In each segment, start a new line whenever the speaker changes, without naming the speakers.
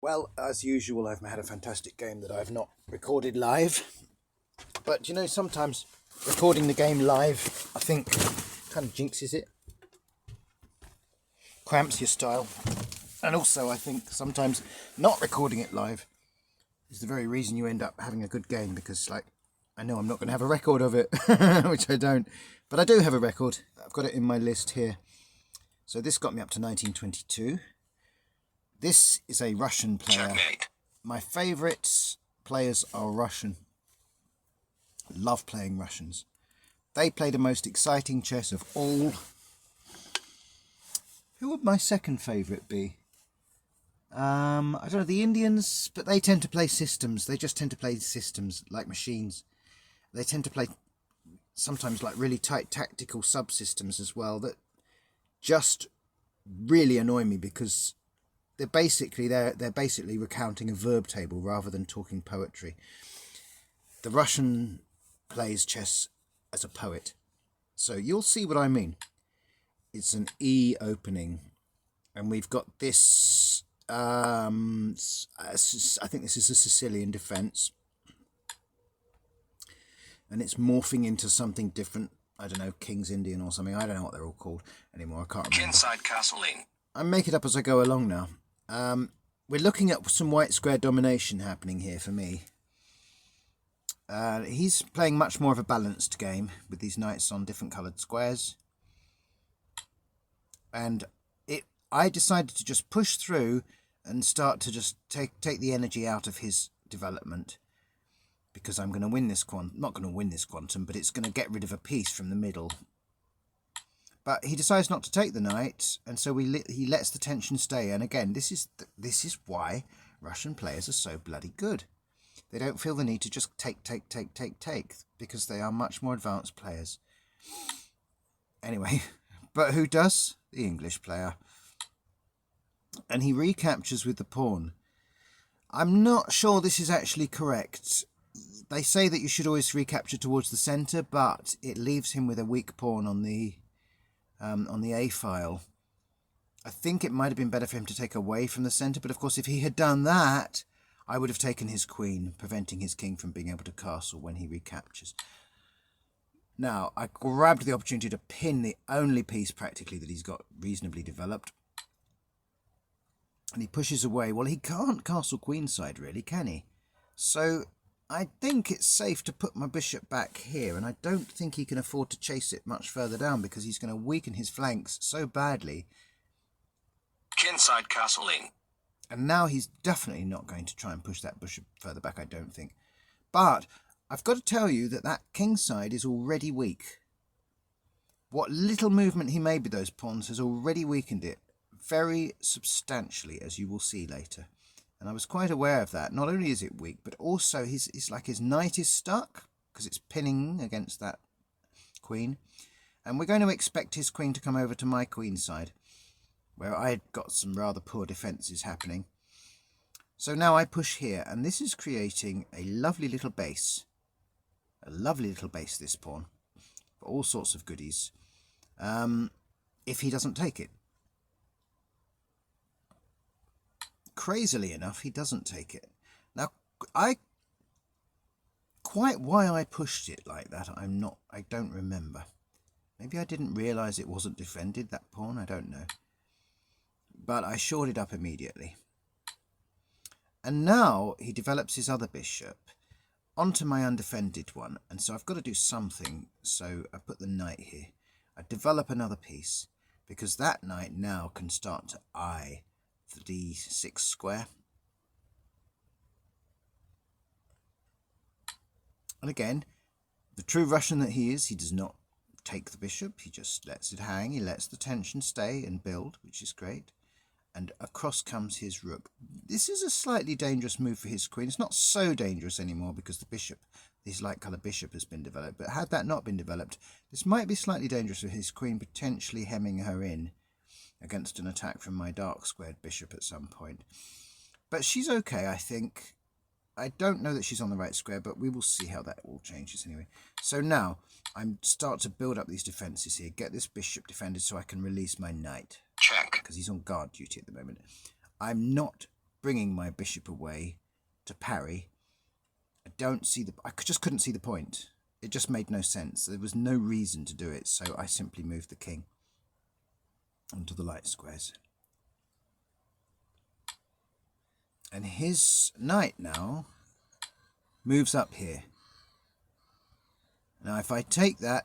Well, as usual, I've had a fantastic game that I've not recorded live. But you know, sometimes recording the game live, I think, kind of jinxes it, cramps your style. And also, I think sometimes not recording it live is the very reason you end up having a good game, because, like, I know I'm not going to have a record of it, which I don't. But I do have a record. I've got it in my list here. So this got me up to 1922. This is a Russian player.
Checkmate.
My favourite players are Russian. Love playing Russians. They play the most exciting chess of all. Who would my second favourite be? I don't know, the Indians, but they tend to play systems. They just tend to play systems like machines. They tend to play sometimes like really tight tactical subsystems as well that just really annoy me, because they're basically recounting a verb table rather than talking poetry. The Russian plays chess as a poet, so you'll see what I mean. It's an E opening, and we've got this. I think this is a Sicilian defense, and it's morphing into something different. I don't know, King's Indian or something. I don't know what they're all called anymore. I can't remember.
Inside castling.
I make it up as I go along now. We're looking at some white square domination happening here for me. He's playing much more of a balanced game with these knights on different coloured squares. And I decided to just push through and start to just take the energy out of his development, because I'm going to win this quantum. Not going to win this quantum, but it's going to get rid of a piece from the middle. But he decides not to take the knight, and so he lets the tension stay. And again, this is why Russian players are so bloody good. They don't feel the need to just take, because they are much more advanced players. Anyway, but who does? The English player. And he recaptures with the pawn. I'm not sure this is actually correct. They say that you should always recapture towards the centre, but it leaves him with a weak pawn on the A file. I think it might have been better for him to take away from the centre, but of course if he had done that, I would have taken his queen, preventing his king from being able to castle when he recaptures. Now, I grabbed the opportunity to pin the only piece practically that he's got reasonably developed. And he pushes away. Well, he can't castle queenside, really, can he? So I think it's safe to put my bishop back here, and I don't think he can afford to chase it much further down, because he's going to weaken his flanks so badly.
Kinside castling.
And now he's definitely not going to try and push that bishop further back, I don't think. But I've got to tell you that kingside is already weak. What little movement he made with those pawns has already weakened it very substantially, as you will see later. And I was quite aware of that. Not only is it weak, but also his knight is stuck, because it's pinning against that queen. And we're going to expect his queen to come over to my queen side, where I'd got some rather poor defences happening. So now I push here, and this is creating a lovely little base. A lovely little base, this pawn, for all sorts of goodies, if he doesn't take it. Crazily enough, he doesn't take it. Now, quite why I pushed it like that, I don't remember. Maybe I didn't realise it wasn't defended, that pawn, I don't know. But I shored it up immediately. And now he develops his other bishop onto my undefended one, and so I've got to do something. So I put the knight here. I develop another piece, because that knight now can start to eye the d6 square. And again, the true Russian that he is, he does not take the bishop, he just lets it hang, he lets the tension stay and build, which is great. And across comes his rook. This is a slightly dangerous move for his queen. It's not so dangerous anymore, because the bishop, his light colour bishop, has been developed. But had that not been developed, this might be slightly dangerous for his queen, potentially hemming her in against an attack from my dark squared bishop at some point. But she's okay, I think. I don't know that she's on the right square, but we will see how that all changes anyway. So now I start to build up these defences here, get this bishop defended so I can release my knight.
Check.
Because he's on guard duty at the moment. I'm not bringing my bishop away to parry. I just couldn't see the point. It just made no sense. There was no reason to do it, so I simply moved the king onto the light squares. And his knight now moves up here. Now if I take that,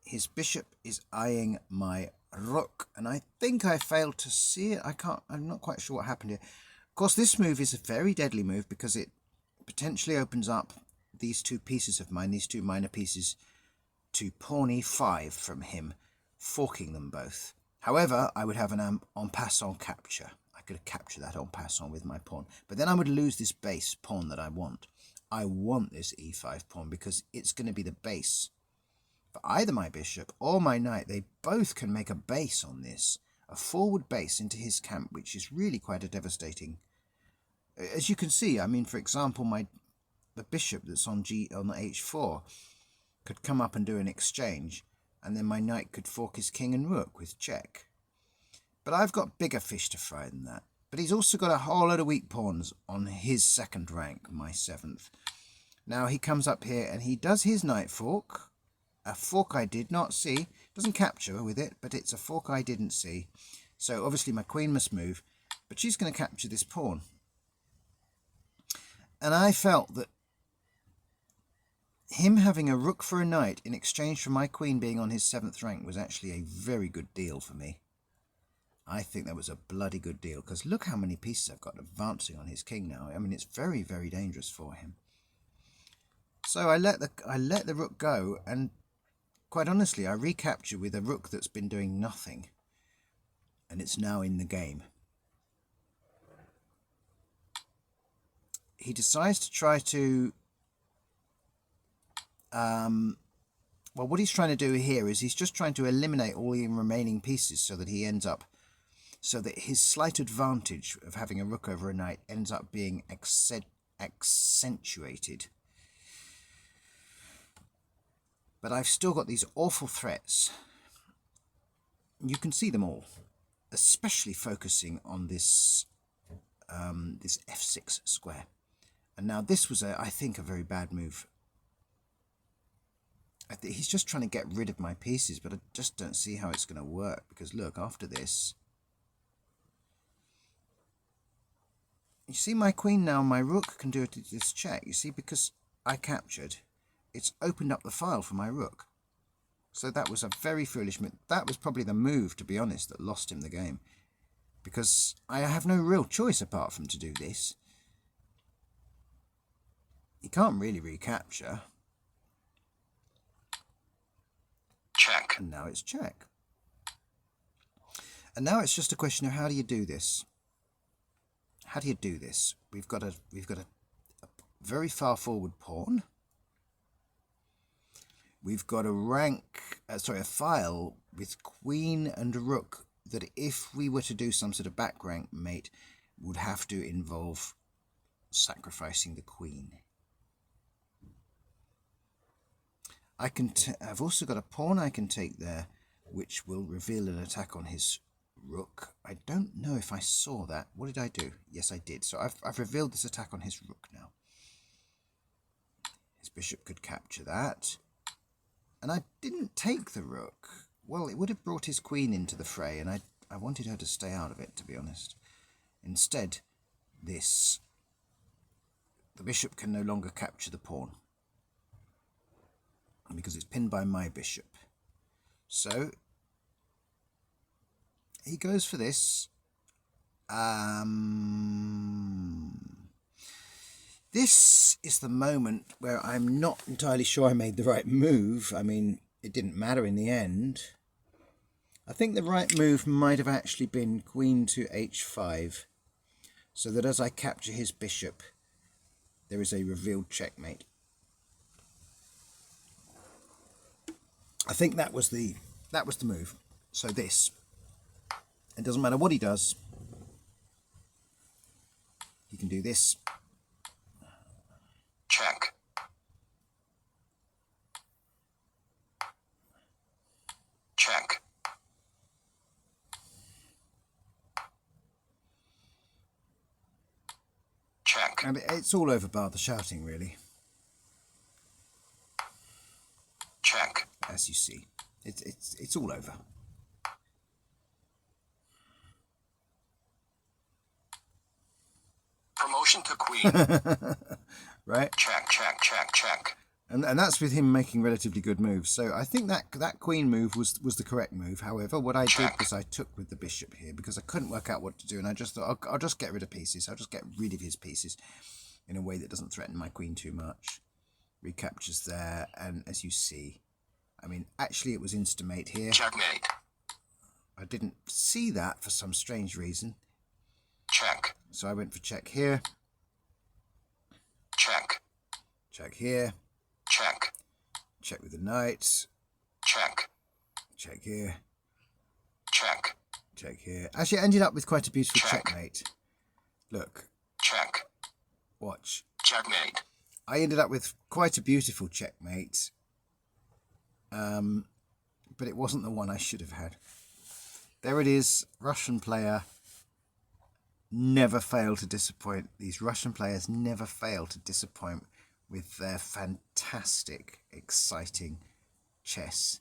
his bishop is eyeing my rook, and I think I failed to see it. I'm not quite sure what happened here. Of course, this move is a very deadly move because it potentially opens up these two pieces of mine, these two minor pieces, to pawn e5 from him, forking them both. However, I would have an en passant capture. I could capture that en passant with my pawn, but then I would lose this base pawn that I want. I want this e5 pawn because it's going to be the base for either my bishop or my knight. They both can make a base on this, a forward base into his camp, which is really quite a devastating. As you can see, I mean, for example, the bishop that's on h4 could come up and do an exchange, and then my knight could fork his king and rook with check. But I've got bigger fish to fry than that. But he's also got a whole load of weak pawns on his second rank, my 7th. Now he comes up here and he does his knight fork. A fork I did not see. Doesn't capture with it, but it's a fork I didn't see. So obviously my queen must move, but she's going to capture this pawn. And I felt that him having a rook for a knight in exchange for my queen being on his 7th rank was actually a very good deal for me. I think that was a bloody good deal, because look how many pieces I've got advancing on his king now. I mean, it's very, very dangerous for him. So I let the rook go, and quite honestly, I recapture with a rook that's been doing nothing, and it's now in the game. He decides to try to well, what he's trying to do here is he's just trying to eliminate all the remaining pieces so that he ends up, so that his slight advantage of having a rook over a knight ends up being accentuated. But I've still got these awful threats. You can see them all, especially focusing on this this f6 square. And now this was, I think, a very bad move. He's just trying to get rid of my pieces, but I just don't see how it's going to work, because look, after this, you see my queen now, my rook can do this check. You see, because I captured, it's opened up the file for my rook. So that was a very foolish move. That was probably the move, to be honest, that lost him the game, because I have no real choice apart from to do this. He can't really recapture.
Check.
And now it's check. And now it's just a question of how do you do this? How do you do this? We've got a very far forward pawn. We've got a file with queen and rook that, if we were to do some sort of back rank mate, would have to involve sacrificing the queen. I've also got a pawn I can take there, which will reveal an attack on his rook. I don't know if I saw that. What did I do? Yes, I did. So I've revealed this attack on his rook now. His bishop could capture that. And I didn't take the rook. Well, it would have brought his queen into the fray, and I wanted her to stay out of it, to be honest. Instead, the bishop can no longer capture the pawn, because it's pinned by my bishop. So he goes for this. This is the moment where I'm not entirely sure I made the right move. I mean, it didn't matter in the end. I think the right move might have actually been queen to h5, so that as I capture his bishop, there is a revealed checkmate. I think that was the move. So this, it doesn't matter what he does, he can do this.
Check. Check.
And it's all over bar the shouting, really,
Check.
as you see. It's all over.
Promotion to queen.
Right?
Check, check, check, check.
And that's with him making relatively good moves. So I think that queen move was the correct move. However, what I did was I took with the bishop here because I couldn't work out what to do, and I just thought I'll just get rid of pieces. I'll just get rid of his pieces in a way that doesn't threaten my queen too much. Recaptures there, and as you see, I mean, actually it was instamate here.
Checkmate.
I didn't see that for some strange reason.
Check.
So I went for check here.
Check.
Check here.
Check.
Check with the knight.
Check.
Check here.
Check.
Check here. Actually, I ended up with quite a beautiful
Check.
checkmate. Look.
Check.
Watch.
Checkmate.
I ended up with quite a beautiful checkmate. But it wasn't the one I should have had. There it is. Russian player never fail to disappoint. These Russian players never fail to disappoint with their fantastic, exciting chess.